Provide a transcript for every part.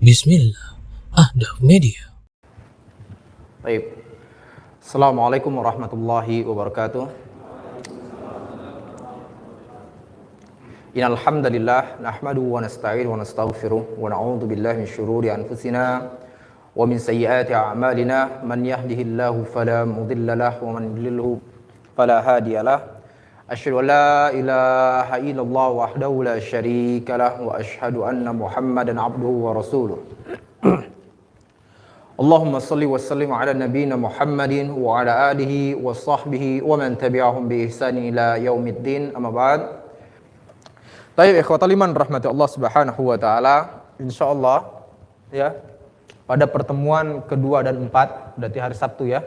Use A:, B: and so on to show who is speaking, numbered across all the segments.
A: Bismillah, Ahdah Media.
B: Baik. Assalamualaikum warahmatullahi wabarakatuh. Innal hamdalillah nahmaduhu wa nasta'inuhu wa nastaghfiruh wa na'udzu billahi min syururi anfusina wa min sayyiati a'malina. Man yahdihillahu fala mudilla lahu wa man yudlilhu fala hadiyalah. Asyhadu an la ilaha illallah wahdahu la syarika lah wa asyhadu anna Muhammadan abduhu wa rasuluh. Allahumma salli wa sallim ala nabiyyina Muhammadin wa ala alihi wa sahbihi wa man tabi'ahum bi ihsanin ila yaumiddin. Amma ba'd. Baik, ikhwatal iman rahmati Allah Subhanahu wa taala. Insyaallah ya, pada pertemuan kedua dan 4, berarti hari Sabtu ya.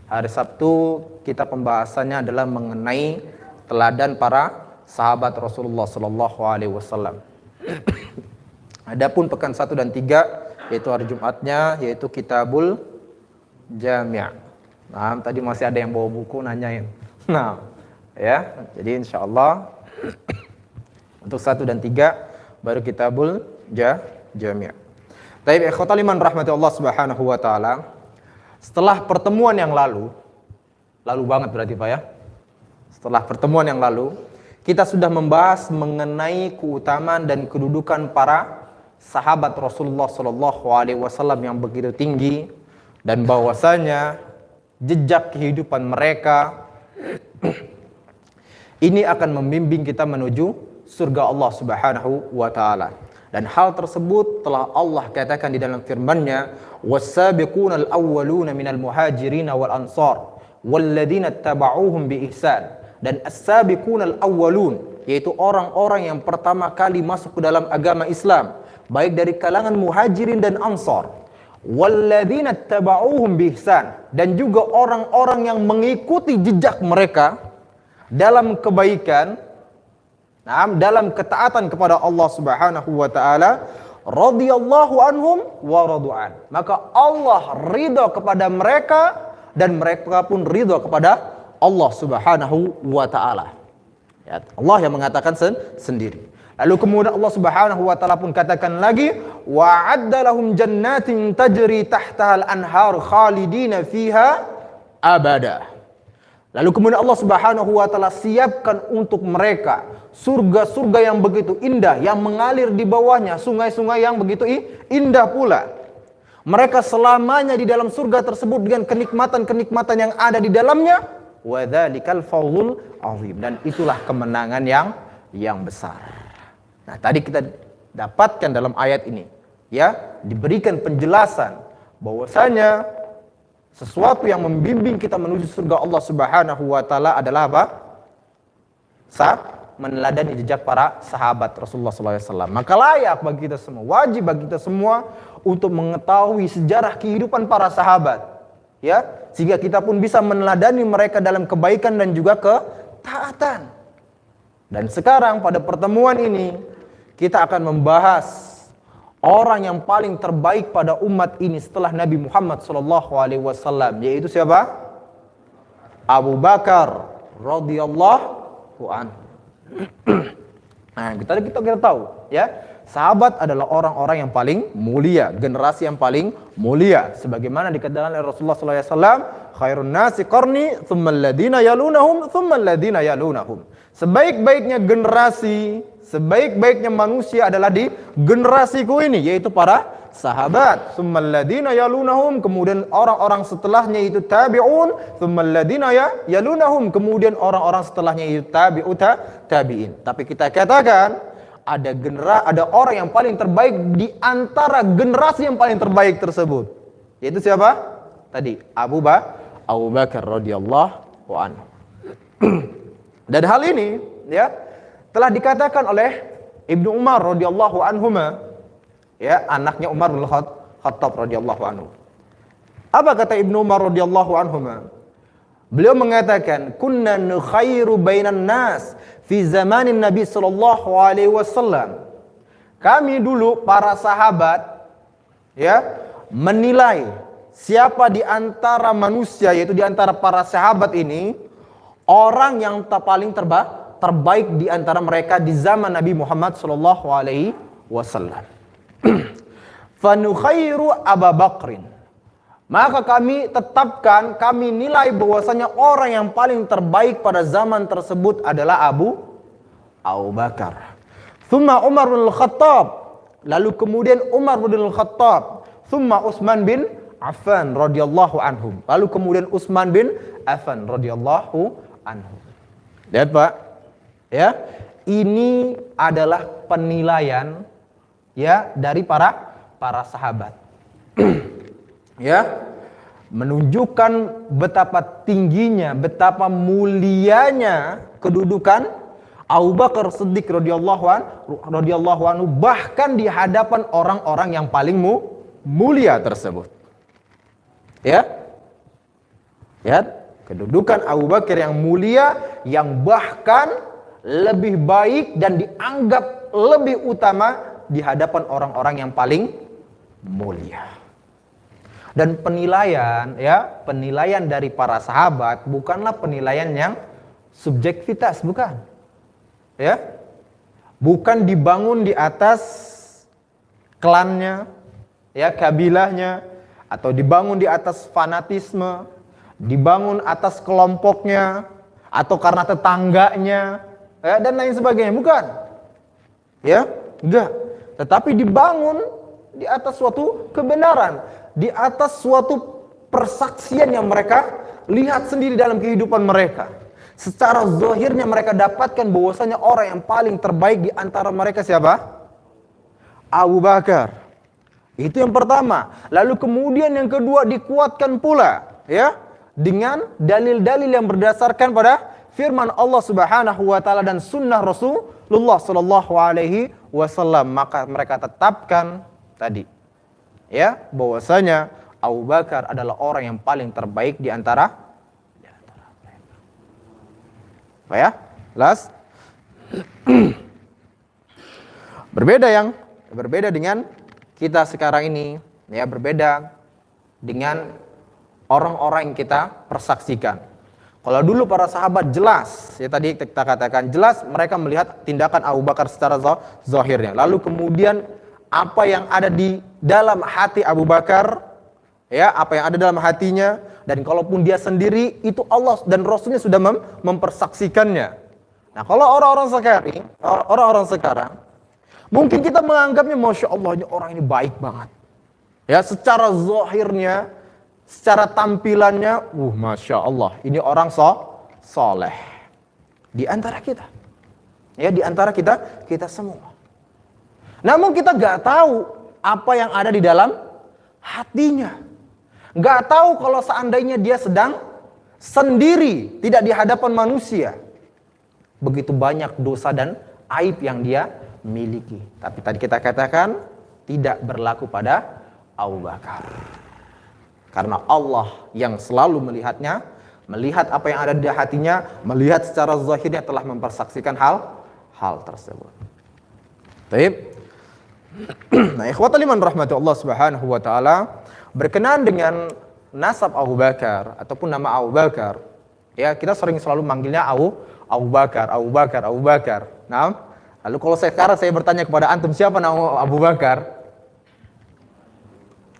B: Hari Sabtu kita pembahasannya adalah mengenai teladan para sahabat Rasulullah sallallahu alaihi wasallam. Adapun pekan 1 dan 3 yaitu hari Jumatnya yaitu Kitabul Jami'. Nah, tadi masih ada yang bawa buku nanyain. Nah, ya. Jadi insyaallah untuk 1 dan 3 baru Kitabul Jami'. Baik, ikhwatal iman rahmati Allah Subhanahu wa taala. Setelah pertemuan yang lalu banget berarti Pak ya. Setelah pertemuan yang lalu, kita sudah membahas mengenai keutamaan dan kedudukan para sahabat Rasulullah sallallahu alaihi wasallam yang begitu tinggi, dan bahwasanya jejak kehidupan mereka ini akan membimbing kita menuju surga Allah Subhanahu wa taala. Dan hal tersebut telah Allah katakan di dalam firman-Nya, "Was-sabiqunal awwaluna minal muhajirin wal ansar walladzina tabauhum bi ihsan." Dan as-sabiqunal awwalun, yaitu orang-orang yang pertama kali masuk ke dalam agama Islam, baik dari kalangan muhajirin dan ansar, walladzina tabauhum bi ihsan, dan juga orang-orang yang mengikuti jejak mereka dalam kebaikan, dalam ketaatan kepada Allah Subhanahu wa taala, radhiyallahu anhum wa radu'an. Maka Allah ridha kepada mereka dan mereka pun ridha kepada Allah Subhanahu wa taala. Ya, Allah yang mengatakan sendiri. Lalu kemudian Allah Subhanahu wa taala pun katakan lagi, wa'adda lahum jannatin tajri tahtaha al-anhar khalidina fiha abada. Lalu kemudian Allah Subhanahu wa taala siapkan untuk mereka surga-surga yang begitu indah, yang mengalir di bawahnya sungai-sungai yang begitu indah pula. Mereka selamanya di dalam surga tersebut dengan kenikmatan-kenikmatan yang ada di dalamnya. Wa dzalikal fawzul azim, dan itulah kemenangan yang besar. Nah, tadi kita dapatkan dalam ayat ini ya, diberikan penjelasan bahwasanya sesuatu yang membimbing kita menuju surga Allah Subhanahu wa taala adalah apa? Meneladani jejak para sahabat Rasulullah sallallahu alaihi wasallam. Maka layak bagi kita semua, wajib bagi kita semua untuk mengetahui sejarah kehidupan para sahabat, ya, sehingga kita pun bisa meneladani mereka dalam kebaikan dan juga ketaatan. Dan sekarang pada pertemuan ini kita akan membahas orang yang paling terbaik pada umat ini setelah Nabi Muhammad sallallahu alaihi wasallam, yaitu siapa? Abu Bakar radhiyallahu anhu. Nah, kita tahu ya, sahabat adalah orang-orang yang paling mulia, generasi yang paling mulia, sebagaimana dikatakan oleh Rasulullah sallallahu alaihi wasallam, khairun nasi qarni tsumma alladziina yalunahum tsumma alladziina yalunahum. Sebaik-baiknya generasi, sebaik-baiknya manusia adalah di generasiku ini, yaitu para sahabat. Tsumma alladziina yalunahum, kemudian orang-orang setelahnya itu tabi'un, tsumma alladziina yalunahum, kemudian orang-orang setelahnya itu tabi'in. Tapi kita katakan ada orang yang paling terbaik di antara generasi yang paling terbaik tersebut. Yaitu siapa? Tadi Abu Bakar radhiyallahu anhu. Dan hal ini ya telah dikatakan oleh Ibnu Umar radhiyallahu anhuma, ya, anaknya Umar bin Khattab radhiyallahu anhu. Apa kata Ibnu Umar radhiyallahu anhuma? Beliau mengatakan, kunna nukhairu bainan nas fi zamanin Nabi sallallahu alaihi wasallam. Kami dulu para sahabat ya menilai siapa di antara manusia, yaitu di antara para sahabat ini, orang yang paling terbaik di antara mereka di zaman Nabi Muhammad sallallahu alaihi wasallam. fanukhairu Abu Bakrin. Maka kami tetapkan, kami nilai bahwasanya orang yang paling terbaik pada zaman tersebut adalah Abu Bakar. Thumma Umar bin Khattab. Lalu kemudian Umar bin Khattab. Thumma Utsman bin Affan radhiyallahu anhum. Lalu kemudian Utsman bin Affan radhiyallahu anhum. Lihat Pak, ya, ini adalah penilaian ya dari para sahabat. Ya, menunjukkan betapa tingginya, betapa mulianya kedudukan Abu Bakar Siddiq radhiyallahu anhu bahkan di hadapan orang-orang yang paling mulia tersebut. Ya. Lihat, kedudukan Abu Bakar yang mulia yang bahkan lebih baik dan dianggap lebih utama di hadapan orang-orang yang paling mulia. Dan penilaian dari para sahabat bukanlah penilaian yang subjektivitas, bukan. Ya. Bukan dibangun di atas klannya, ya, kabilahnya, atau dibangun di atas fanatisme, dibangun atas kelompoknya, atau karena tetangganya, ya, dan lain sebagainya, bukan. Ya, enggak. Tetapi dibangun di atas suatu kebenaran, di atas suatu persaksian yang mereka lihat sendiri dalam kehidupan mereka. Secara zahirnya mereka dapatkan bahwasanya orang yang paling terbaik di antara mereka siapa? Abu Bakar. Itu yang pertama. Lalu kemudian yang kedua dikuatkan pula, ya, dengan dalil-dalil yang berdasarkan pada firman Allah Subhanahu wa taala dan sunnah Rasulullah sallallahu alaihi wasallam. Maka mereka tetapkan tadi, ya, bahwasanya Abu Bakar adalah orang yang paling terbaik di antara mereka. Apa ya? Jelas? Berbeda dengan kita sekarang ini, ya, berbeda dengan orang-orang yang kita persaksikan. Kalau dulu para sahabat jelas, ya tadi kita katakan jelas mereka melihat tindakan Abu Bakar secara zahirnya. Lalu kemudian apa yang ada di dalam hati Abu Bakar, ya, apa yang ada dalam hatinya, dan kalaupun dia sendiri itu Allah dan Rasulnya sudah mempersaksikannya. Nah, kalau orang-orang sekarang mungkin kita menganggapnya Masya Allah, ini orang ini baik banget, ya, secara zahirnya, secara tampilannya, Masya Allah, ini orang soleh di antara kita, ya, di antara kita semua. Namun kita gak tahu apa yang ada di dalam hatinya. Gak tahu kalau seandainya dia sedang sendiri, tidak di hadapan manusia. Begitu banyak dosa dan aib yang dia miliki. Tapi tadi kita katakan tidak berlaku pada Abu Bakar. Karena Allah yang selalu melihatnya, melihat apa yang ada di hatinya, melihat secara zahirnya telah mempersaksikan hal tersebut. Baik. Nah, ikhwatal iman rahmati Allah Subhanahu wa taala, berkenaan dengan nasab Abu Bakar ataupun nama Abu Bakar, ya, kita selalu manggilnya Abu Bakar. Nah, lalu kalau sekarang saya bertanya kepada antum siapa nama Abu Bakar?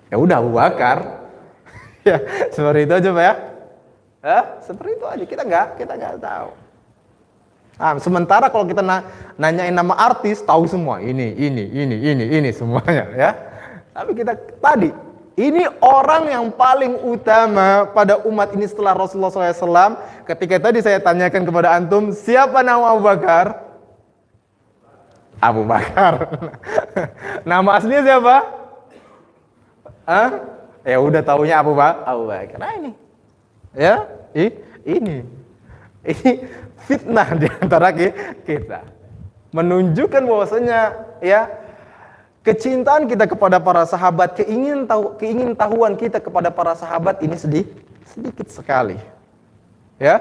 B: Ya udah Abu Bakar. Ya, seperti itu aja Pak ya. Seperti itu aja, kita nggak tahu. Nah, sementara kalau kita nanyain nama artis, tahu semua ini semuanya, ya. Tapi kita tadi, ini orang yang paling utama pada umat ini setelah Rasulullah SAW. Ketika tadi saya tanyakan kepada antum, siapa nama Abu Bakar? Abu Bakar. Nama aslinya siapa? Ya udah taunya Abu Bakar. Nah ini, ya, ini fitnah di antara kita, menunjukkan bahwasanya, ya, kecintaan kita kepada para sahabat, keingintahuan kita kepada para sahabat ini sedikit sekali, ya,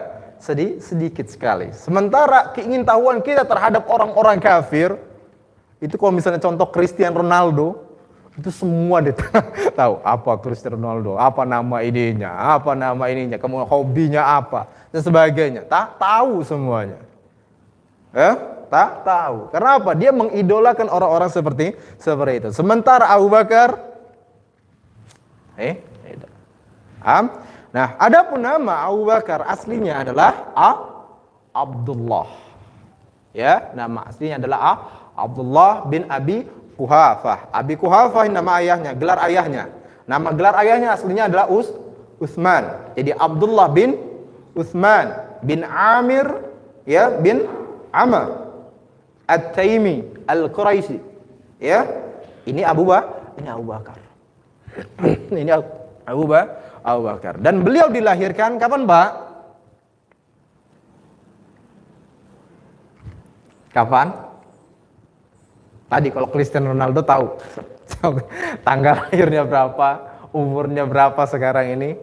B: sedikit sekali. Sementara keingintahuan kita terhadap orang-orang kafir itu, kalau misalnya contoh Cristiano Ronaldo, itu semua dia tahu apa Cristiano Ronaldo, apa nama ininya, kemudian hobinya apa dan sebagainya, tahu semuanya. Ya? Tahu. Karena apa? Dia mengidolakan orang-orang seperti itu. Sementara Abu Bakar Nah, adapun nama Abu Bakar aslinya adalah Abdullah. Ya, nama aslinya adalah Abdullah bin Abi Quhafah. Abi Quhafah nama ayahnya, gelar ayahnya. Nama gelar ayahnya aslinya adalah Utsman. Jadi Abdullah bin Utsman bin Amir ya bin Amr At-Taimi Al-Quraisy. Ya. Ini Abu Bakar. Ini Abu Bakar. Dan beliau dilahirkan kapan, Pak? Kapan? Tadi kalau Cristiano Ronaldo tahu tanggal lahirnya berapa, umurnya berapa sekarang ini?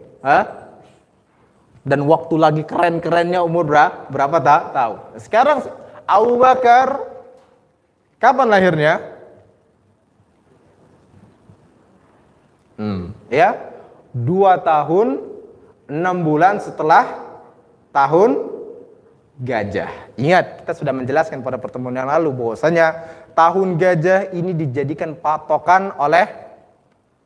B: Dan waktu lagi keren-kerennya umur berapa tahu. Sekarang Abu Bakar kapan lahirnya? Ya, 2 tahun 6 bulan setelah tahun gajah. Ingat, kita sudah menjelaskan pada pertemuan yang lalu bahwasanya tahun gajah ini dijadikan patokan oleh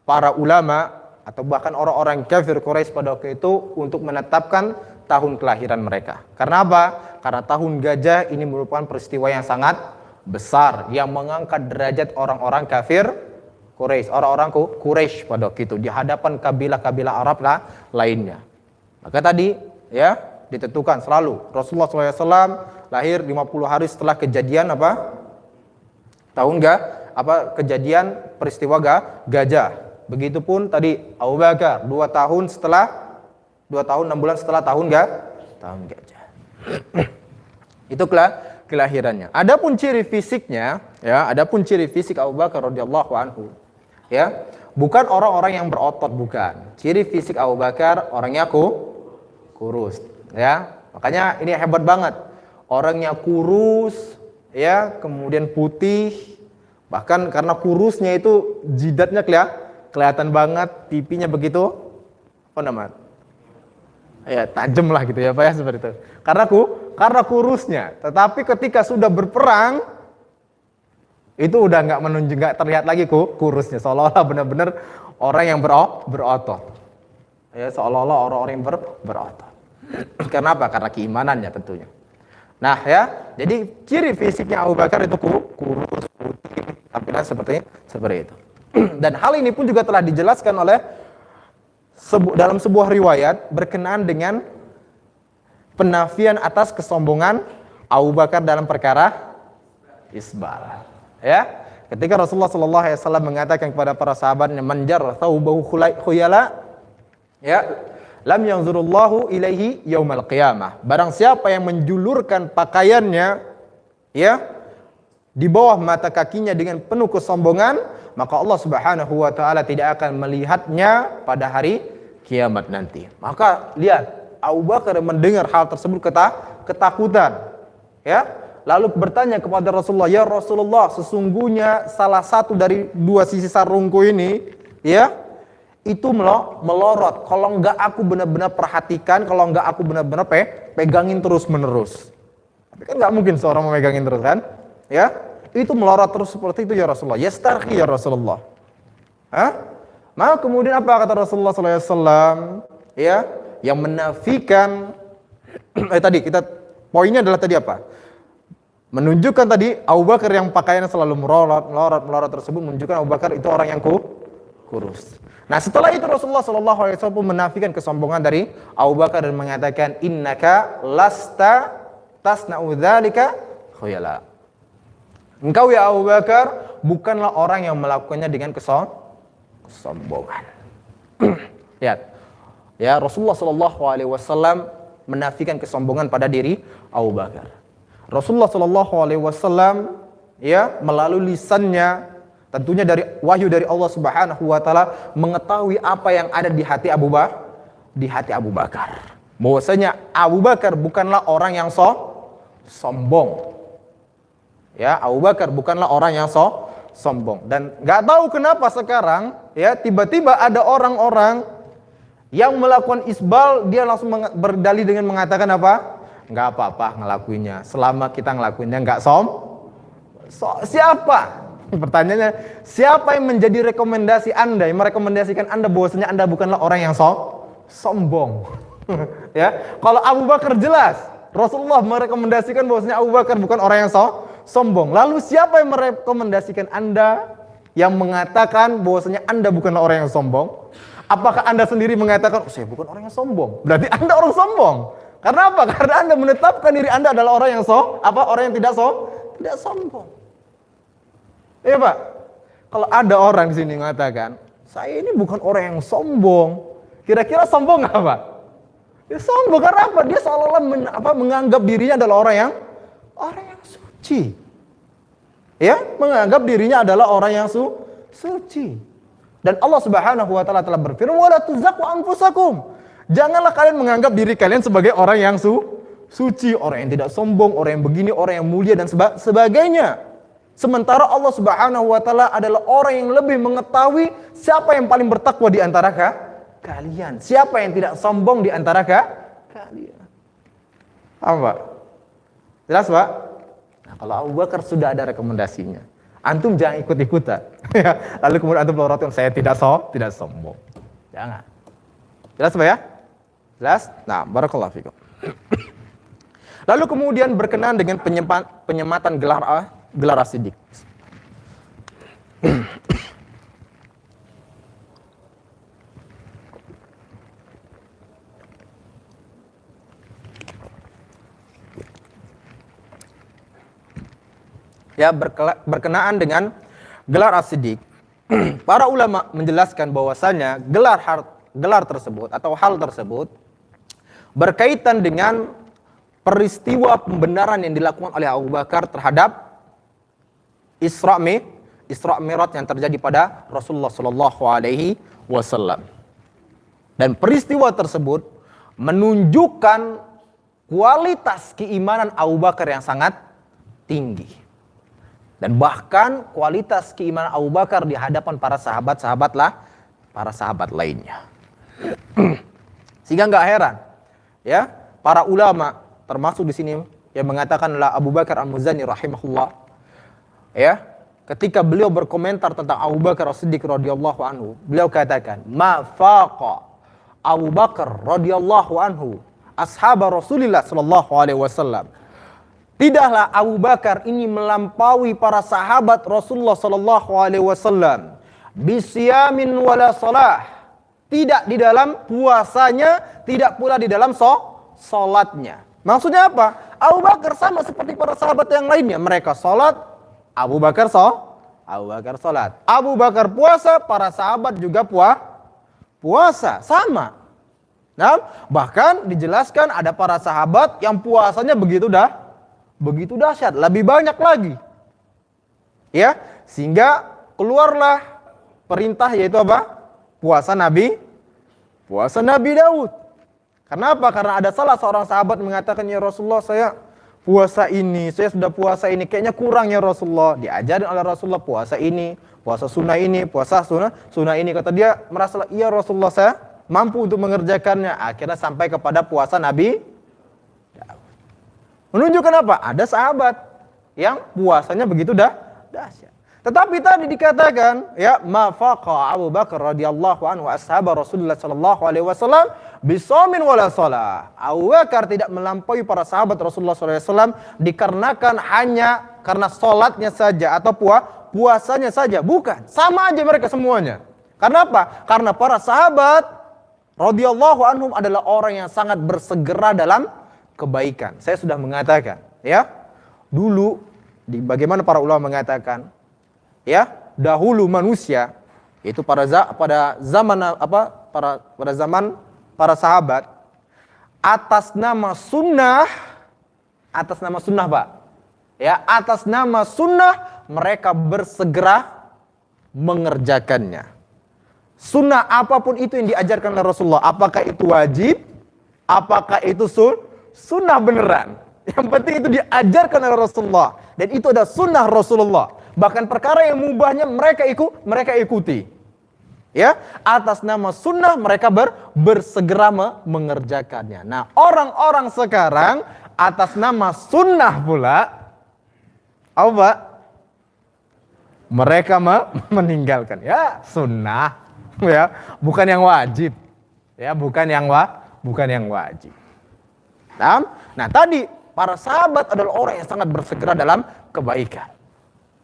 B: para ulama atau bahkan orang-orang kafir Quraisy pada waktu itu untuk menetapkan tahun kelahiran mereka. Karena apa? Karena tahun gajah ini merupakan peristiwa yang sangat besar yang mengangkat derajat orang-orang kafir Quraisy, orang-orang Quraisy pada waktu itu di hadapan kabilah-kabilah Arab lainnya. Maka tadi ya ditentukan selalu Rasulullah SAW lahir 50 hari setelah kejadian apa? Kejadian peristiwa gajah. Begitupun tadi Abu Bakar 2 tahun 6 bulan setelah tahun gajah. Itulah kelahirannya. Adapun ciri fisiknya, ya, adapun ciri fisik Abu Bakar radhiyallahu anhu, ya, bukan orang-orang yang berotot, bukan. Ciri fisik Abu Bakar orangnya kurus, ya. Makanya ini hebat banget. Orangnya kurus, ya, kemudian putih. Bahkan karena kurusnya itu jidatnya kelihatan banget, pipinya begitu apa namanya? Ya, tajam lah gitu ya, Pak ya, seperti itu. Karena kurusnya. Tetapi ketika sudah berperang itu udah nggak terlihat lagi kurusnya, seolah-olah benar-benar orang yang berotot. Ya, seolah-olah orang-orang yang berotot. Kenapa? Karena keimanannya tentunya. Nah, ya, jadi ciri fisiknya Abu Bakar itu kurus, putih, tampilan seperti itu. Dan hal ini pun juga telah dijelaskan oleh dalam sebuah riwayat berkenaan dengan penafian atas kesombongan Abu Bakar dalam perkara isbal. Ya, ketika Rasulullah SAW mengatakan kepada para sahabatnya, manjar thawbahu khuyala, ya, lam yanzurullahu ilaihi yaumal qiyamah. Barang siapa yang menjulurkan pakaiannya, ya, di bawah mata kakinya dengan penuh kesombongan, maka Allah Subhanahu wa taala tidak akan melihatnya pada hari kiamat nanti. Maka lihat, Abu Bakar mendengar hal tersebut ketakutan, ya, lalu bertanya kepada Rasulullah, ya Rasulullah, sesungguhnya salah satu dari 2 sisi sarungku ini, ya, itu melorot. Kalau enggak aku benar-benar perhatikan, kalau enggak aku benar-benar pegangin terus menerus. Tapi kan enggak mungkin seorang memegangin terus, kan? Ya, itu melorot terus seperti itu ya Rasulullah. Yastarhi ya Rasulullah. Maka kemudian apa kata Rasulullah SAW? Ya, yang menafikan tadi poinnya adalah tadi apa? Menunjukkan tadi Abu Bakar yang pakaiannya selalu melorot tersebut menunjukkan Abu Bakar itu orang yang kurus. Nah, setelah itu Rasulullah SAW menafikan kesombongan dari Abu Bakar dan mengatakan, innaka lasta tasna'u dzalika khuyala. Engkau ya Abu Bakar bukanlah orang yang melakukannya dengan kesombongan. Lihat, ya, Rasulullah SAW menafikan kesombongan pada diri Abu Bakar. Rasulullah SAW, ya, melalui lisannya, tentunya dari wahyu dari Allah Subhanahu wa taala, mengetahui apa yang ada di hati Abu Bakar. Bahwasanya Abu Bakar bukanlah orang yang sombong. Ya, Abu Bakar bukanlah orang yang sombong. Dan nggak tahu kenapa sekarang, ya, tiba-tiba ada orang-orang yang melakukan isbal, dia langsung berdalih dengan mengatakan apa? nggak apa-apa ngelakuinnya. Selama kita ngelakuinnya nggak siapa? Pertanyaannya, siapa yang menjadi rekomendasi Anda, yang merekomendasikan Anda bahwasanya Anda bukanlah orang yang sombong? Ya, kalau Abu Bakar jelas, Rasulullah merekomendasikan bahwasanya Abu Bakar bukan orang yang sombong. Lalu siapa yang merekomendasikan Anda yang mengatakan bahwasanya Anda bukanlah orang yang sombong? Apakah Anda sendiri mengatakan, saya bukan orang yang sombong? Berarti Anda orang sombong. Karena apa? Karena Anda menetapkan diri Anda adalah orang yang orang yang tidak sombong. Iya Pak. Kalau ada orang di sini mengatakan, saya ini bukan orang yang sombong. Kira-kira sombong nggak Pak? Ya sombong karena apa? Dia seolah-olah menganggap dirinya adalah orang yang suci. Ya, menganggap dirinya adalah orang yang suci. Dan Allah Subhanahu wa taala telah berfirman, "Wala tuzakku anfusakum." Janganlah kalian menganggap diri kalian sebagai orang yang suci, orang yang tidak sombong, orang yang begini, orang yang mulia dan sebagainya. Sementara Allah Subhanahu wa taala adalah orang yang lebih mengetahui siapa yang paling bertakwa di antara kalian, siapa yang tidak sombong di antara kalian. Apa? Jelas, Pak? Nah, kalau Abu Bakar sudah ada rekomendasinya, antum jangan ikut-ikutan. Lalu kemudian antum melorotkan, saya tidak sombong. Jangan. Jelas Pak ya? Jelas? Nah, barakallahu fikum. Lalu kemudian berkenaan dengan penyematan gelar as-siddiq. Ya, berkenaan dengan gelar as-siddiq. Para ulama menjelaskan bahwasanya gelar tersebut atau hal tersebut berkaitan dengan peristiwa pembenaran yang dilakukan oleh Abu Bakar terhadap Isra Mi'raj yang terjadi pada Rasulullah Shallallahu Alaihi Wasallam. Dan peristiwa tersebut menunjukkan kualitas keimanan Abu Bakar yang sangat tinggi. Dan bahkan kualitas keimanan Abu Bakar di hadapan para sahabat lainnya. Sehingga nggak heran, ya, para ulama termasuk di sini yang mengatakanlah Abu Bakar Al-Muzani rahimahullah, ya, ketika beliau berkomentar tentang Abu Bakar As-Siddiq radhiyallahu anhu, beliau katakan, "Ma faqa Abu Bakar radhiyallahu anhu ashab Rasulillah sallallahu alaihi wasallam." Tidaklah Abu Bakar ini melampaui para sahabat Rasulullah sallallahu alaihi wasallam bisyamin wala salah. Tidak di dalam puasanya, tidak pula di dalam salatnya. Maksudnya apa? Abu Bakar sama seperti para sahabat yang lainnya. Mereka salat, Abu Bakar salat. Abu Bakar puasa, para sahabat juga puasa, sama. Nah, bahkan dijelaskan ada para sahabat yang puasanya begitu dahsyat, lebih banyak lagi. Ya, sehingga keluarlah perintah yaitu apa? Puasa Nabi Daud. Kenapa? Karena ada salah seorang sahabat mengatakan, "Ya Rasulullah, saya sudah puasa ini, kayaknya kurang ya Rasulullah." Diajarin oleh Rasulullah puasa ini, puasa sunnah ini, puasa sunnah ini. Kata dia merasa, "Iya Rasulullah, saya mampu untuk mengerjakannya." Akhirnya sampai kepada puasa Nabi Daud. Menunjukkan apa? Ada sahabat yang puasanya begitu dahsyat. Tetapi tadi dikatakan, ya, ma faqa Abu Bakar radhiyallahu anhu ashab Rasulullah sallallahu alaihi wasallam bisaumin wala shalah. Abu Bakar tidak melampaui para sahabat Rasulullah sallallahu alaihi wasallam dikarenakan hanya karena salatnya saja atau puasanya saja, bukan. Sama aja mereka semuanya. Karena apa? Karena para sahabat radhiyallahu anhum adalah orang yang sangat bersegera dalam kebaikan. Saya sudah mengatakan, ya, dulu bagaimana para ulama mengatakan, ya, dahulu manusia itu pada zaman para sahabat atas nama sunnah Pak, ya, atas nama sunnah mereka bersegera mengerjakannya. Sunnah apapun itu yang diajarkan oleh Rasulullah, apakah itu wajib, apakah itu sunnah beneran, yang penting itu diajarkan oleh Rasulullah dan itu ada sunnah Rasulullah. Bahkan perkara yang mubahnya mereka ikuti. Ya, atas nama sunnah mereka bersegera mengerjakannya. Nah, orang-orang sekarang atas nama sunnah pula, apa? Mereka meninggalkan. Ya, sunnah. Ya, bukan yang wajib. Ya, bukan yang wajib. Nah, tadi para sahabat adalah orang yang sangat bersegera dalam kebaikan.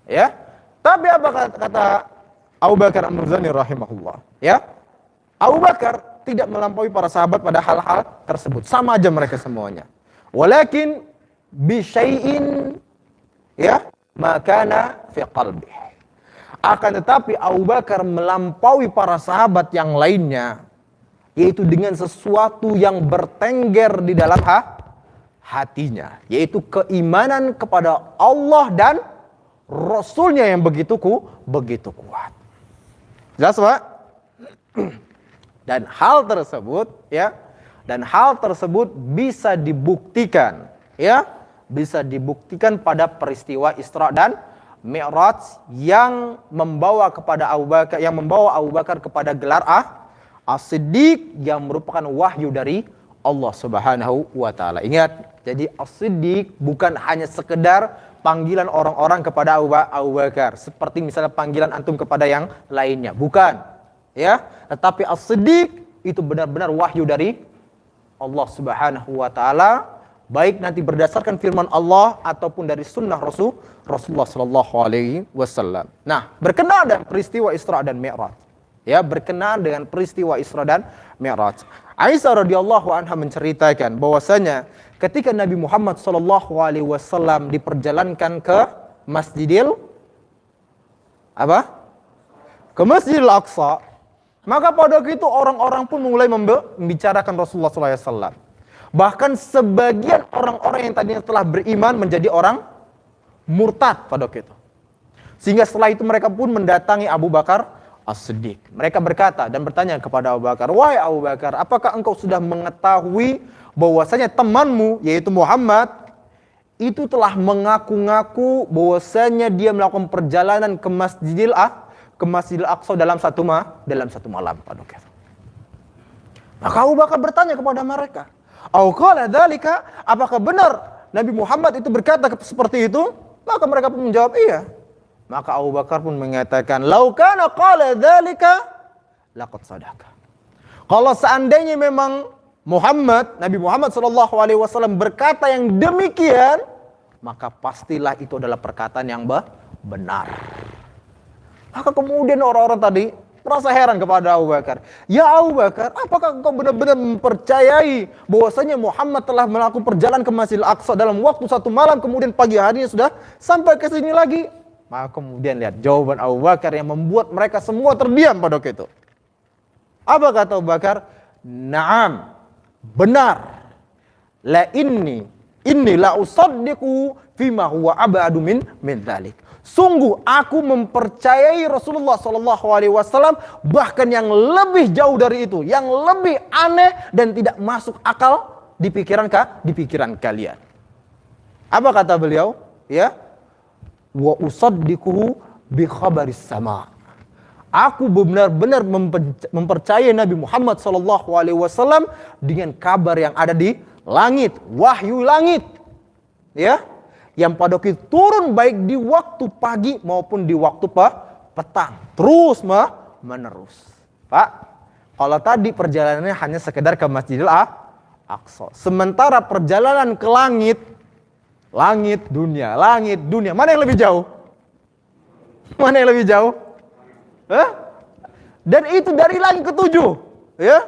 B: Ya. Tapi apa kata Abu Bakar Al-Muzani rahimahullah? Ya. Abu Bakar tidak melampaui para sahabat pada hal-hal tersebut. Sama aja mereka semuanya. Walakin bisyai'in ya makana fi qalbi. Akan tetapi Abu Bakar melampaui para sahabat yang lainnya, yaitu dengan sesuatu yang bertengger di dalam hatinya, yaitu keimanan kepada Allah dan Rasulnya yang begitu kuat. Jelas, Pak? Dan hal tersebut bisa dibuktikan, ya, bisa dibuktikan pada peristiwa Isra dan Mi'raj yang membawa Abu Bakar kepada gelar As-Siddiq yang merupakan wahyu dari Allah Subhanahu wa taala. Ingat, jadi As-Siddiq bukan hanya sekedar panggilan orang-orang kepada Abu Bakar, seperti misalnya panggilan antum kepada yang lainnya, bukan. Ya, tetapi As-Siddiq itu benar-benar wahyu dari Allah Subhanahu wa taala, baik nanti berdasarkan firman Allah ataupun dari sunnah Rasulullah sallallahu alaihi wasallam. Nah, berkenaan dengan peristiwa Isra dan Mi'raj. Ya, berkenaan dengan peristiwa Isra dan Mi'raj. Aisyah radhiyallahu anha menceritakan bahwasanya ketika Nabi Muhammad sallallahu alaihi wasallam diperjalankan ke Masjidil Aqsa, maka pada waktu itu orang-orang pun mulai membicarakan Rasulullah sallallahu alaihi wasallam. Bahkan sebagian orang-orang yang tadinya telah beriman menjadi orang murtad pada waktu itu. Sehingga setelah itu mereka pun mendatangi Abu Bakar As-Siddiq. Mereka berkata dan bertanya kepada Abu Bakar, "Wahai Abu Bakar, apakah engkau sudah mengetahui bahwasanya temanmu yaitu Muhammad itu telah mengaku-ngaku bahwasanya dia melakukan perjalanan ke Masjidil Aqsa dalam satu malam pada waktu itu?" Maka Abu Bakar bertanya kepada mereka, "Qala dzalika?" Apakah benar Nabi Muhammad itu berkata seperti itu? Maka mereka pun menjawab, "Iya." Maka Abu Bakar pun mengatakan, "Lau kana qala dzalika laqad sadaka." Kalau seandainya memang Nabi Muhammad sallallahu alaihi wasallam berkata yang demikian, maka pastilah itu adalah perkataan yang benar. Maka kemudian orang-orang tadi merasa heran kepada Abu Bakar. "Ya Abu Bakar, apakah engkau benar-benar mempercayai bahwasanya Muhammad telah melakukan perjalanan ke Masjidil Aqsa dalam waktu satu malam, kemudian pagi harinya sudah sampai ke sini lagi?" Maka kemudian lihat jawaban Abu Bakar yang membuat mereka semua terdiam pada waktu itu. Apa kata Abu Bakar? "Na'am, benar. La inni la usaddiqu fima huwa abadu min dzalik." Sungguh aku mempercayai Rasulullah sallallahu alaihi wasallam bahkan yang lebih jauh dari itu, yang lebih aneh dan tidak masuk akal di pikiran kalian. Apa kata beliau? Ya. Wa usaddiquhu bi khabaris sama. Aku benar-benar mempercayai Nabi Muhammad sallallahu alaihi wasallam dengan kabar yang ada di langit, wahyu langit. Ya. Yang pada waktu turun baik di waktu pagi maupun di waktu petang. Terus menerus. Pak, kalau tadi perjalanannya hanya sekedar ke Masjidil Aqsa. Sementara perjalanan ke langit dunia. Mana yang lebih jauh? Mana yang lebih jauh? Dan itu dari langit ke-7. Ya.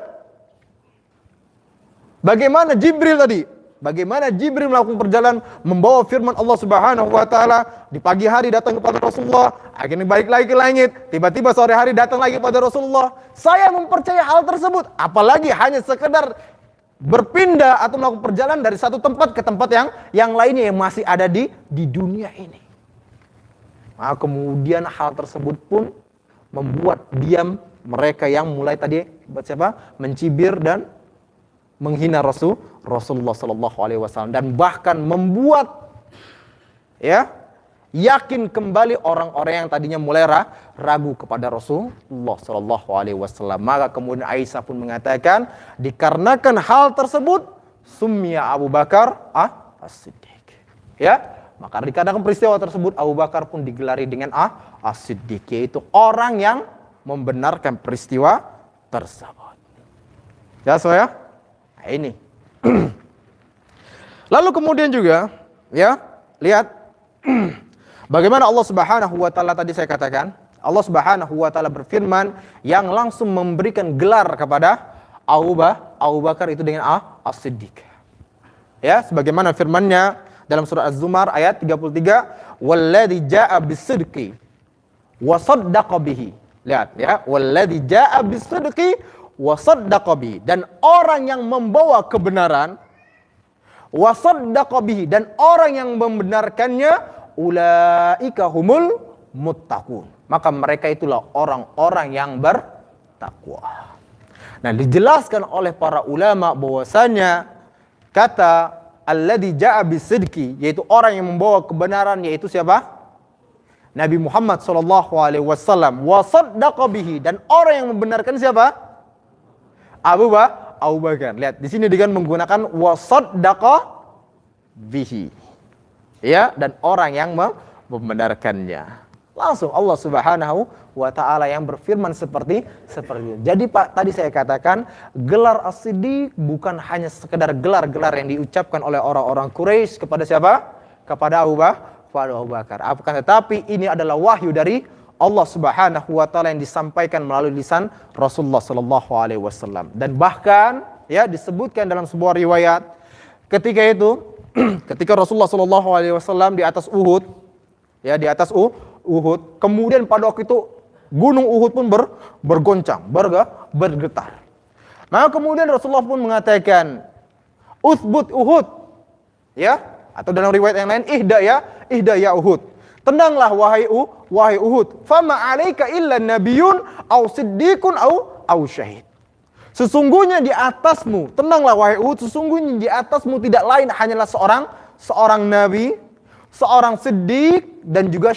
B: Bagaimana Jibril tadi? Bagaimana Jibril melakukan perjalanan membawa firman Allah Subhanahu wa taala, di pagi hari datang kepada Rasulullah, akhirnya balik lagi ke langit, tiba-tiba sore hari datang lagi kepada Rasulullah. Saya mempercayai hal tersebut, apalagi hanya sekedar berpindah atau melakukan perjalanan dari satu tempat ke tempat yang lainnya yang masih ada di dunia ini. Maka kemudian hal tersebut pun membuat diam mereka yang mulai tadi mencibir dan menghina Rasulullah sallallahu alaihi wasallam, dan bahkan membuat yakin kembali orang-orang yang tadinya mulai ragu kepada Rasulullah sallallahu alaihi wasallam. Maka kemudian Aisyah pun mengatakan, dikarenakan hal tersebut summiya Abu Bakar As-Siddiq. Ya, maka dikatakan peristiwa tersebut Abu Bakar pun digelari dengan As-Siddiq, yaitu orang yang membenarkan peristiwa tersebut. Ya, soalnya. Nah, ini. Lalu kemudian juga, ya, lihat bagaimana Allah Subhanahu wa taala tadi saya katakan, Allah Subhanahu wa taala berfirman yang langsung memberikan gelar kepada Abu Bakar itu dengan As-Siddiq. Ya, sebagaimana firman-Nya dalam surah Az-Zumar ayat 33, "Walladzi jaa'a bis-sidqi wa saddaqa bihi." Lihat ya, "Walladzi jaa'a bis-sidqi wa saddaqa bihi." Dan orang yang membawa kebenaran, wa saddaqa bihi, dan orang yang membenarkannya, ulaika humul muttaqun. Maka mereka itulah orang-orang yang bertakwa. Nah, dijelaskan oleh para ulama bahwasanya kata alladzi jaa'a bis-sidqi, yaitu orang yang membawa kebenaran, yaitu siapa? Nabi Muhammad sallallahu alaihi wasallam. Wa saddaqa bihi, dan orang yang membenarkan siapa? Abu Bakar. Lihat di sini dengan menggunakan wa saddaqa bihi. Ya, dan orang yang membenarkannya. Langsung Allah Subhanahu wa taala yang berfirman seperti itu. Jadi Pak, tadi saya katakan gelar As-Siddiq bukan hanya sekedar gelar-gelar yang diucapkan oleh orang-orang Quraisy kepada siapa? Kepada Abu Bakar. Akan tetapi ini adalah wahyu dari Allah Subhanahu wa taala yang disampaikan melalui lisan Rasulullah sallallahu alaihi wasallam. Dan bahkan ya disebutkan dalam sebuah riwayat ketika itu ketika Rasulullah sallallahu alaihi wasallam di atas Uhud, ya di atas Uhud, kemudian pada waktu itu gunung Uhud pun bergoncang, bergetar. Maka kemudian Rasulullah pun mengatakan, "Uthbut Uhud." Ya, atau dalam riwayat yang lain, ihda ya Uhud. Tenanglah wahai Uhud. Fama 'alaika illa nabiyyun aw siddiqun aw syahid. Sesungguhnya di atasmu, tenanglah wahai Uhud, sesungguhnya di atasmu tidak lain hanyalah seorang nabi, seorang siddiq, dan juga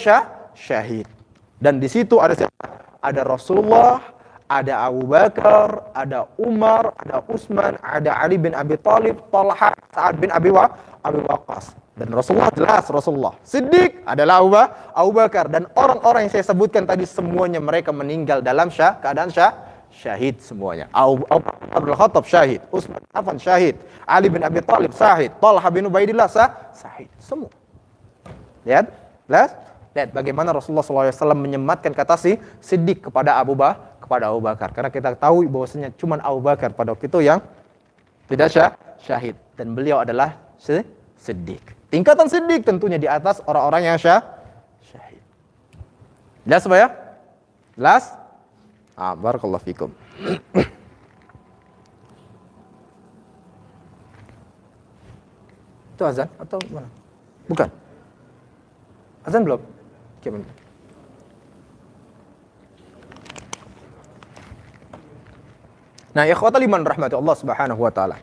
B: syahid. Dan di situ ada siapa? Ada Rasulullah, ada Abu Bakar, ada Umar, ada Utsman, ada Ali bin Abi Thalib, Talha, Sa'ad bin Abi Waqqas. Dan Rasulullah jelas Rasulullah. Siddiq adalah Abu Bakar, dan orang-orang yang saya sebutkan tadi semuanya mereka meninggal dalam keadaan syahid semuanya. Abu Bakar bin Khattab syahid, Utsman Affan syahid, Ali bin Abi Thalib syahid, Talha bin Ubaidillah syahid, semua. Lihat bagaimana Rasulullah SAW menyematkan kata Siddiq kepada Abu Bakar. Karena kita tahu bahwasanya cuma Abu Bakar pada waktu itu yang tidak syahid, dan beliau adalah Siddiq. Tingkatan Siddiq tentunya di atas orang-orang yang syahid. Jelas Pak ya? Jelas? Barakallahu fikum. Itu azan atau mana? Bukan. Azan belum? Gimana? Nah, ikhwatal iman rahmati Allah Subhanahu wa taala.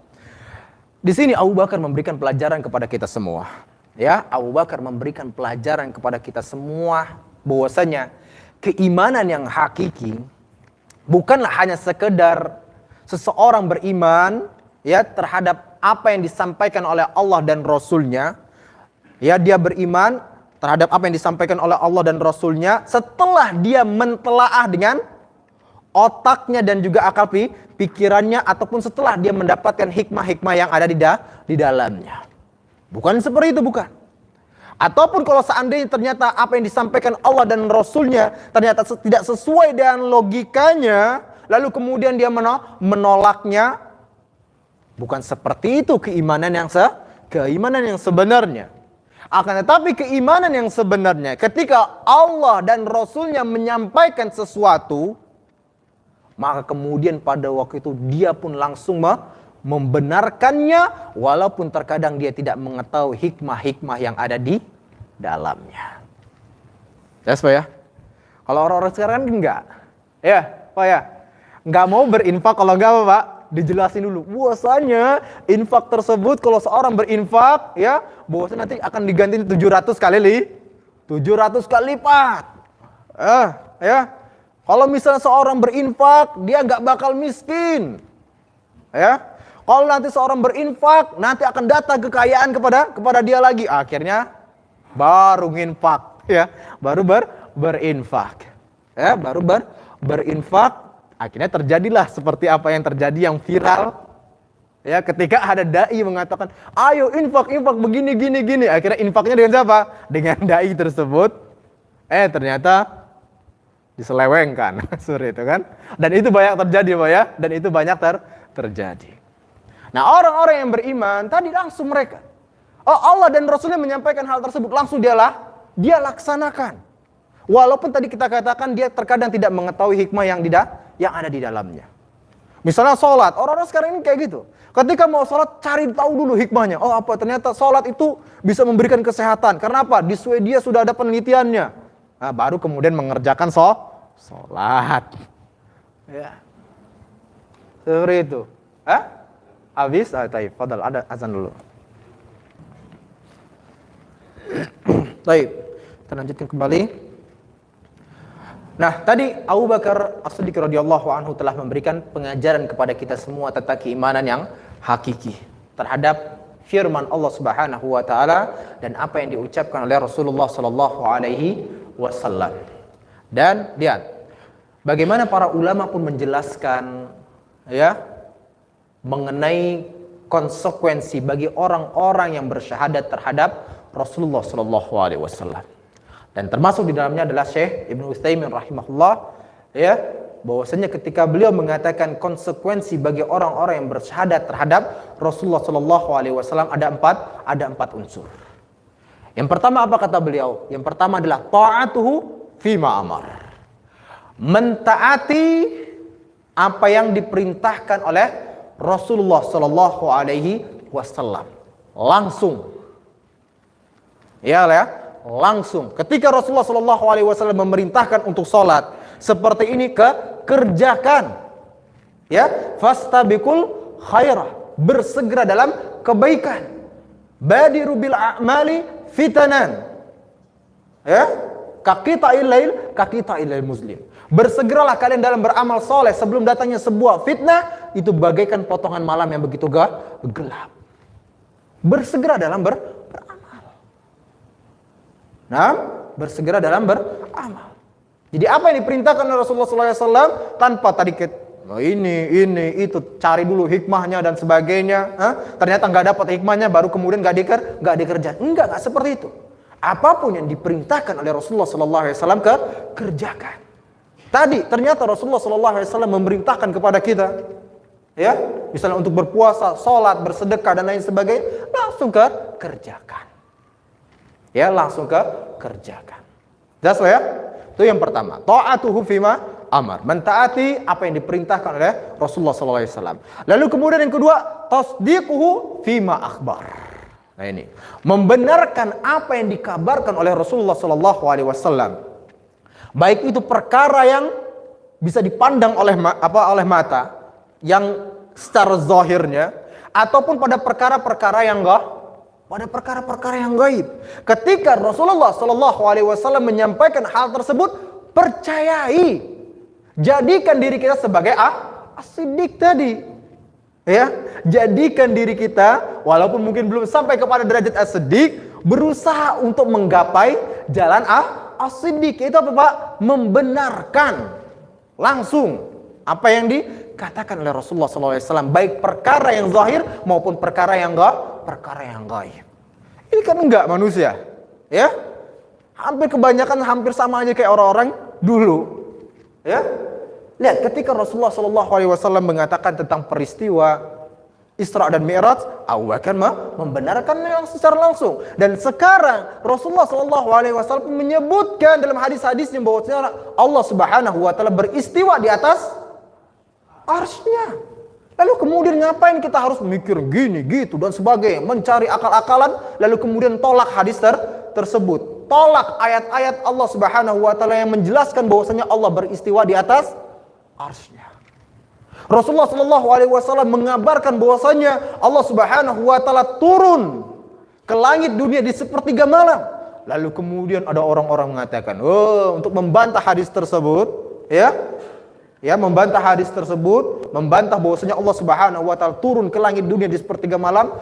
B: Di sini Abu Bakar memberikan pelajaran kepada kita semua. Ya, Abu Bakar memberikan pelajaran kepada kita semua bahwasanya keimanan yang hakiki bukanlah hanya sekedar seseorang beriman ya terhadap apa yang disampaikan oleh Allah dan Rasul-Nya. Ya, dia beriman terhadap apa yang disampaikan oleh Allah dan Rasul-Nya setelah dia mentelaah dengan otaknya dan juga akal pikirannya, ataupun setelah dia mendapatkan hikmah-hikmah yang ada di dalamnya. Bukan seperti itu, bukan. Ataupun kalau seandainya ternyata apa yang disampaikan Allah dan Rasul-Nya ternyata tidak sesuai dengan logikanya, lalu kemudian dia menolaknya. Bukan seperti itu keimanan yang sebenarnya. Akan tetapi keimanan yang sebenarnya ketika Allah dan Rasul-Nya menyampaikan sesuatu, maka kemudian pada waktu itu dia pun langsung membenarkannya, walaupun terkadang dia tidak mengetahui hikmah-hikmah yang ada di dalamnya. Jelas Pak ya? Kalau orang-orang sekarang kan enggak. Ya Pak ya? Enggak mau berinfak kalau enggak apa Pak? Dijelasin dulu. Bahwasanya infak tersebut kalau seorang berinfak ya, bahwasanya nanti akan diganti 700 kali lipat. Ya. Kalau misalnya seorang berinfak, dia nggak bakal miskin. Ya. Kalau nanti seorang berinfak, nanti akan datang kekayaan kepada dia lagi. Akhirnya baru nginfak, ya, baru berinfak, ya, baru berinfak. Akhirnya terjadilah seperti apa yang terjadi yang viral, ya, ketika ada dai mengatakan, ayo infak begini gini. Akhirnya infaknya dengan siapa? Dengan dai tersebut. Ternyata diselewengkan, suri itu kan. Dan itu banyak terjadi, Pak, ya. Dan itu banyak terjadi. Nah, orang-orang yang beriman tadi langsung mereka, Allah dan Rasulnya menyampaikan hal tersebut, langsung dia laksanakan. Walaupun tadi kita katakan dia terkadang tidak mengetahui hikmah yang ada di dalamnya. Misalnya sholat, orang-orang sekarang ini kayak gitu. Ketika mau sholat, cari tahu dulu hikmahnya. Oh, apa? Ternyata sholat itu bisa memberikan kesehatan. Karena apa? Di Swedia sudah ada penelitiannya. Nah, baru kemudian mengerjakan sholat. Ya. Seperti itu. Habis? Taib, fadal, ada azan dulu. Taib, kita lanjutkan kembali. Nah, tadi Abu Bakar As-Siddiq radhiyallahu anhu telah memberikan pengajaran kepada kita semua tentang keimanan yang hakiki terhadap firman Allah Subhanahu wa taala dan apa yang diucapkan oleh Rasulullah sallallahu alaihi wasallam. Dan lihat bagaimana para ulama pun menjelaskan, ya, mengenai konsekuensi bagi orang-orang yang bersyahadat terhadap Rasulullah sallallahu alaihi wasallam. Dan termasuk di dalamnya adalah Syekh Ibnu Utsaimin rahimahullah, ya, bahwasanya ketika beliau mengatakan konsekuensi bagi orang-orang yang bersyahadat terhadap Rasulullah sallallahu alaihi wasallam ada empat unsur. Yang pertama apa kata beliau? Yang pertama adalah ta'atuhu fima amar. Mentaati apa yang diperintahkan oleh Rasulullah sallallahu alaihi wasallam. Langsung. Ya, langsung. Ketika Rasulullah sallallahu alaihi wasallam memerintahkan untuk salat seperti ini, kerjakan. Ya, fastabiqul khairah, bersegera dalam kebaikan. Badiru bil a'mali fitanan. Ya, kaqita'il lail muslim. Bersegeralah kalian dalam beramal soleh sebelum datangnya sebuah fitnah, itu bagaikan potongan malam yang begitu gelap. Bersegera dalam beramal. Nah, bersegera dalam beramal. Jadi apa yang diperintahkan oleh Rasulullah SAW tanpa tadi ini itu cari dulu hikmahnya dan sebagainya. Ternyata nggak dapat hikmahnya, baru kemudian nggak dikerjakan. Enggak seperti itu. Apapun yang diperintahkan oleh Rasulullah SAW kerjakan. Tadi ternyata Rasulullah SAW memerintahkan kepada kita, ya, misalnya untuk berpuasa, sholat, bersedekah dan lain sebagainya, langsung kerjakan. Ya, langsung kerjakan. Jelas ya? Itu yang pertama. Ta'atuhu fima amar. Mentaati apa yang diperintahkan oleh Rasulullah SAW. Lalu kemudian yang kedua, tasdiquhu fima akhbar. Nah ini, membenarkan apa yang dikabarkan oleh Rasulullah SAW. Baik itu perkara yang bisa dipandang oleh mata, yang secara zahirnya, ataupun pada perkara-perkara yang gaib. Ketika Rasulullah SAW menyampaikan hal tersebut, percayai, jadikan diri kita sebagai as-siddiq tadi. Ya, jadikan diri kita, walaupun mungkin belum sampai kepada derajat as-siddiq, berusaha untuk menggapai jalan as-siddiq. Itu apa, Pak? Membenarkan langsung apa yang dikatakan oleh Rasulullah SAW, baik perkara yang zahir maupun perkara yang gaib. Ini kan enggak manusia, ya? Hampir sama aja kayak orang-orang dulu, ya. Lihat ketika Rasulullah SAW mengatakan tentang peristiwa Isra dan Mi'raj, Abu Bakar membenarkannya secara langsung. Dan sekarang Rasulullah SAW menyebutkan dalam hadis-hadisnya bahwa Allah Subhanahu wa taala beristiwa di atas arsy-Nya. Lalu kemudian ngapain kita harus mikir gini, gitu dan sebagainya, mencari akal-akalan, lalu kemudian tolak hadis tersebut. Tolak ayat-ayat Allah Subhanahu wa taala yang menjelaskan bahwasanya Allah beristiwa di atas arsy-Nya. Rasulullah SAW mengabarkan bahwasanya Allah Subhanahu wa taala turun ke langit dunia di sepertiga malam. Lalu kemudian ada orang-orang mengatakan, untuk membantah hadis tersebut, ya, membantah hadis tersebut, membantah bahwasanya Allah Subhanahu wa taala turun ke langit dunia di sepertiga malam,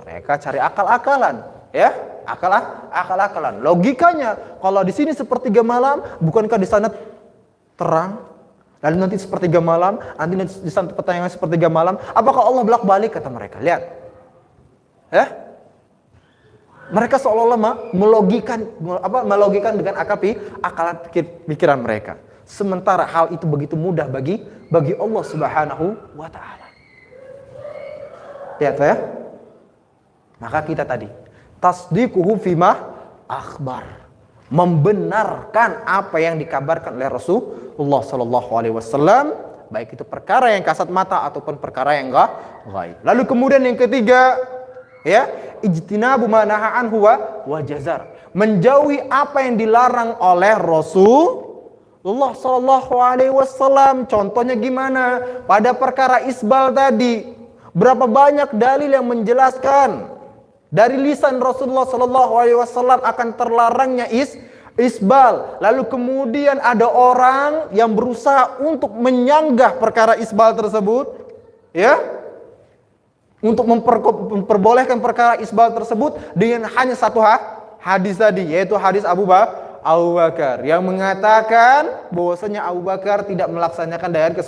B: mereka cari akal-akalan, ya. Akal-akalan. Logikanya, kalau di sini sepertiga malam, bukankah di sana terang? Lalu nanti sepertiga malam, nanti di sana pertanyaan sepertiga malam, apakah Allah bolak-balik? Kata mereka. Lihat. Ya? Mereka seolah-olah melogikan dengan akal pikiran mereka. Sementara hal itu begitu mudah bagi Allah Subhanahu wa taala. Lihat ya. Maka kita tadi tasdiquhu fima akhbar. Membenarkan apa yang dikabarkan oleh Rasulullah sallallahu alaihi wasallam, baik itu perkara yang kasat mata ataupun perkara yang gaib. Lalu kemudian yang ketiga, ya, ijtinabu ma naha anhu wa jazar. Menjauhi apa yang dilarang oleh Rasulullah sallallahu alaihi wasallam. Contohnya gimana? Pada perkara isbal tadi, berapa banyak dalil yang menjelaskan dari lisan Rasulullah sallallahu alaihi wasallam akan terlarangnya isbal. Lalu kemudian ada orang yang berusaha untuk menyanggah perkara isbal tersebut, ya, untuk memperbolehkan perkara isbal tersebut dengan hanya satu hadis tadi, yaitu hadis Abu Bakar yang mengatakan bahwasanya Abu Bakar tidak melaksanakan dengan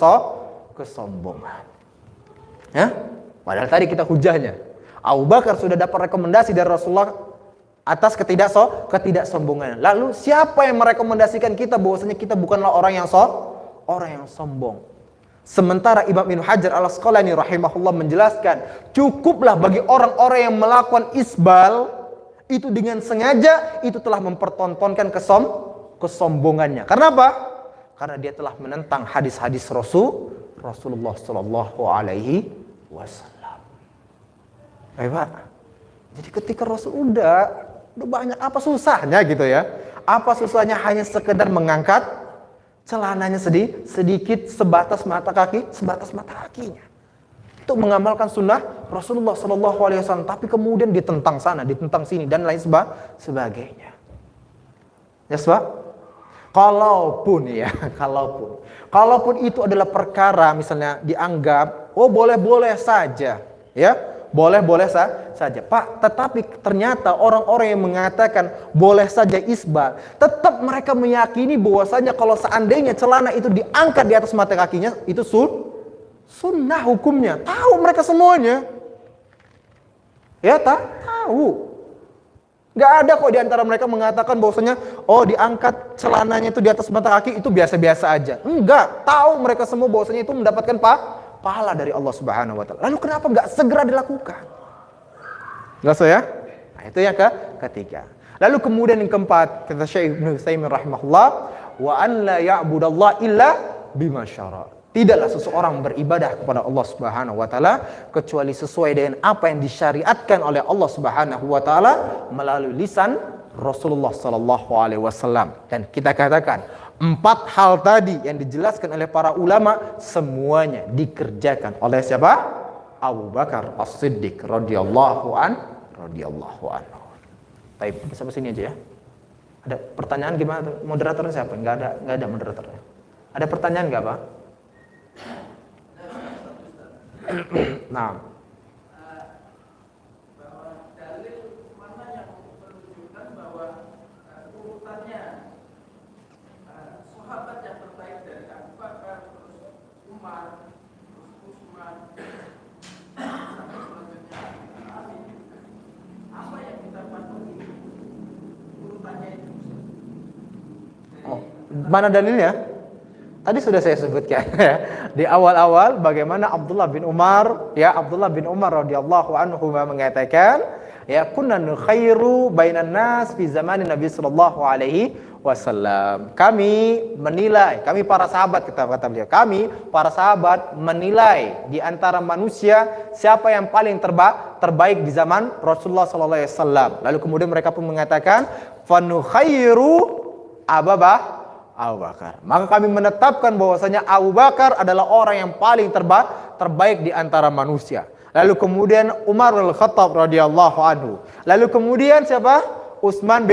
B: kesombongan. Ya? Padahal tadi kita hujahnya Abu Bakar sudah dapat rekomendasi dari Rasulullah atas ketidaksombongan. Lalu siapa yang merekomendasikan kita bahwasanya kita bukanlah orang yang sombong? Sementara Imam Ibnu Hajar Al-Asqalani rahimahullah menjelaskan, cukuplah bagi orang-orang yang melakukan isbal itu dengan sengaja, itu telah mempertontonkan kesombongannya. Karena apa? Karena dia telah menentang hadis-hadis Rasulullah sallallahu alaihi wasallam. Baik, Pak. Jadi ketika Rasul udah banyak, apa susahnya gitu ya? Apa susahnya hanya sekedar mengangkat celananya sedikit sebatas mata kakinya. Itu mengamalkan sunnah Rasulullah sallallahu alaihi wasallam, tapi kemudian ditentang sana, ditentang sini dan lain sebagainya. Ya, Pak? Kalaupun itu adalah perkara misalnya dianggap boleh-boleh saja, ya. Boleh-boleh saja, Pak. Tetapi ternyata orang-orang yang mengatakan boleh saja isbal, tetap mereka meyakini bahwasanya kalau seandainya celana itu diangkat di atas mata kakinya, itu sunnah hukumnya. Tahu mereka semuanya. Ya, tahu. Gak ada kok di antara mereka mengatakan bahwasanya diangkat celananya itu di atas mata kaki itu biasa-biasa aja. Enggak, tahu mereka semua bahwasanya itu mendapatkan pahala dari Allah Subhanahu wa taala. Lalu kenapa enggak segera dilakukan? Enggak so ya? Nah, itu yang ketiga. Lalu kemudian yang keempat, kata Syekh Ibnu Utsaimin rahimahullah, wa an la ya'budallaha illa bima syara. Tidaklah seseorang beribadah kepada Allah Subhanahu wa taala kecuali sesuai dengan apa yang disyariatkan oleh Allah Subhanahu wa taala melalui lisan Rasulullah sallallahu alaihi wasallam. Dan kita katakan 4 hal tadi yang dijelaskan oleh para ulama semuanya dikerjakan oleh siapa? Abu Bakar As-Siddiq radhiyallahu anhu. Baik, sampai sini aja ya. Ada pertanyaan gimana? Moderatornya siapa? Enggak ada moderatornya. Ada pertanyaan enggak, Pak? Nah. Mana dalilnya? Tadi sudah saya sebutkan ya. Di awal-awal bagaimana Abdullah bin Umar radhiyallahu anhu mengatakan, ya kunna nukhairu bainan nas fi zamanin Nabi sallallahu alaihi wasallam. Kami para sahabat, kata beliau, kami para sahabat menilai di antara manusia siapa yang paling terbaik di zaman Rasulullah sallallahu alaihi wasallam. Lalu kemudian mereka pun mengatakan fa nukhairu Abu Bakar. Maka kami menetapkan bahwasanya Abu Bakar adalah orang yang paling terbaik di antara manusia. Lalu kemudian Umar Al-Khattab radhiyallahu anhu. Lalu kemudian siapa? Utsman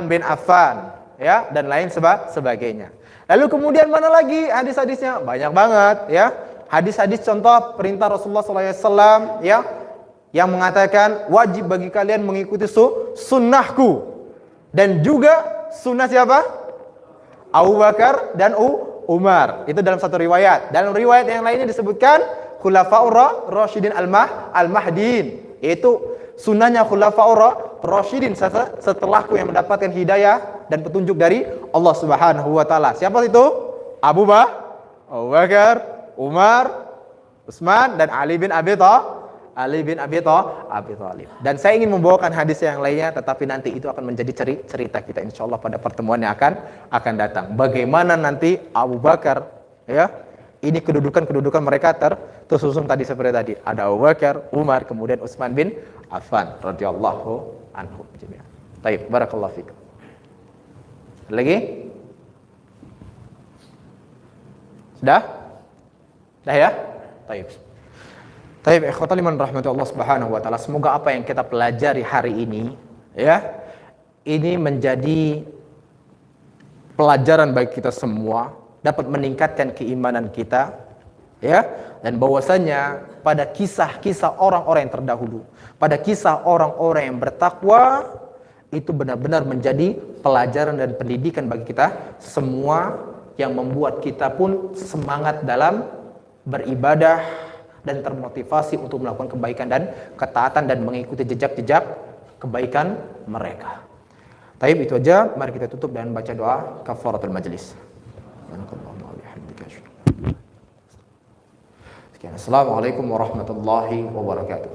B: bin Affan, ya, dan lain sebagainya. Lalu kemudian mana lagi hadis-hadisnya? Banyak banget, ya. hadis-hadis contoh perintah Rasulullah SAW ya, yang mengatakan wajib bagi kalian mengikuti sunnahku, dan juga sunnah siapa? Abu Bakar dan Umar. Itu dalam satu riwayat. Dalam riwayat yang lainnya disebutkan Khulafaur Rasyidin Al-Mahdin, yaitu sunnahnya Khulafaur Rasyidin setelahku yang mendapatkan hidayah dan petunjuk dari Allah Subhanahu wa taala. Siapa itu? Abu Bakar, Umar, Utsman, dan Ali bin Abi Thalib. Dan saya ingin membawakan hadis yang lainnya, tetapi nanti itu akan menjadi cerita kita insyaallah pada pertemuan yang akan datang. Bagaimana nanti Abu Bakar, ya, ini kedudukan mereka tersusun tadi seperti tadi. Ada Abu Bakar, Umar, kemudian Utsman bin Affan radhiyallahu anhu jami'an. Baik, barakallahu fikum. Lagi? Sudah ya? Baik, ikhwatal iman rahmati Allah Subhanahu wa taala. Semoga apa yang kita pelajari hari ini ya, ini menjadi pelajaran bagi kita semua, dapat meningkatkan keimanan kita ya, dan bahwasanya pada kisah-kisah orang-orang yang terdahulu, pada kisah orang-orang yang bertakwa, itu benar-benar menjadi pelajaran dan pendidikan bagi kita semua, yang membuat kita pun semangat dalam beribadah dan termotivasi untuk melakukan kebaikan dan ketaatan dan mengikuti jejak-jejak kebaikan mereka. Taib, itu aja. Mari kita tutup dan baca doa kafaratul majlis. Sekian. Assalamualaikum warahmatullahi wabarakatuh.